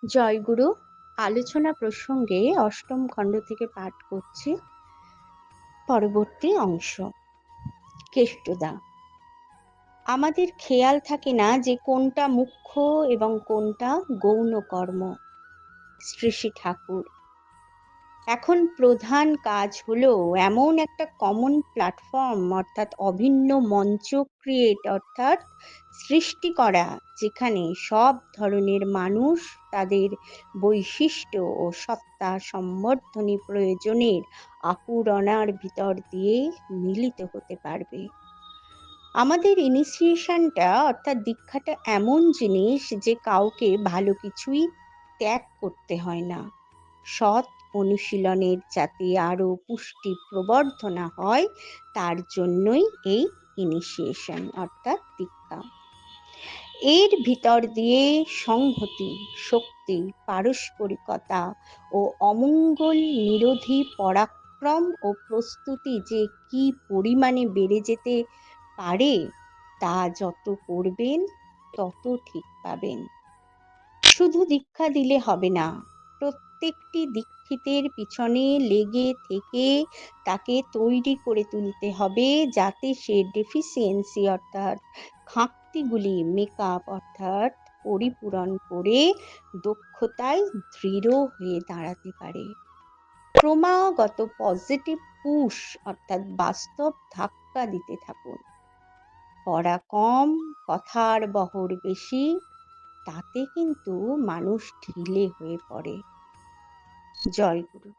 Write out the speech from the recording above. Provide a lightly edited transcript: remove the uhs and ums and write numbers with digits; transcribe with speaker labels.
Speaker 1: জয়গুরু। আলোচনা প্রসঙ্গে অষ্টম খণ্ড থেকে পাঠ করছি পরবর্তী অংশ। কেষ্টদা, আমাদের খেয়াল থাকে না যে কোনটা মুখ্য এবং কোনটা গৌণ কর্ম। শ্রী শ্রী ঠাকুর, এখন প্রধান কাজ হলো এমন একটা কমন প্ল্যাটফর্ম অর্থাৎ অভিন্ন মঞ্চ অর্থাৎ সৃষ্টি করা, যেখানে সব ধরনের মানুষ তাদের বৈশিষ্ট্য ও সত্তা সম্বর্ধনী প্রয়োজনের আকুরণার ভিতর দিয়ে মিলিত হতে পারবে। আমাদের ইনিশিয়েশনটা অর্থাৎ দীক্ষাটা এমন জিনিস যে কাউকে ভালো কিছুই ত্যাগ করতে হয় না। সৎ অনুশীলনের যাতে আরো পুষ্টি প্রবর্ধনা হয়, তার জন্যই এই ইনিশিয়েশন অর্থাৎ দীক্ষা। এর ভিতর দিয়ে সংহতি, শক্তি, পারস্পরিকতা ও অমঙ্গল নিরোধী পরাক্রম ও প্রস্তুতি যে কি পরিমাণে বেড়ে যেতে পারে, তা যত করবেন তত ঠিক পাবেন। শুধু দীক্ষা দিলে হবে না, প্রত্যেকটি দীক্ষিতের পিছনে লেগে থেকে তাকে তৈরি করে তুলতে হবে, যাতে সে ডেফিসিয়েন্সি অর্থাৎ ঘাটতিগুলি মেকআপ অর্থাৎ পরিপূরণ করে দক্ষতায় দৃঢ় হয়ে দাঁড়াতে পারে। ক্রমাগত পজিটিভ পুশ অর্থাৎ বাস্তব ধাক্কা দিতে থাকুন। পড়া কম, কথার বহর বেশি, তাতে কিন্তু মানুষ ঢিলে হয়ে পড়ে। জয় গুরু।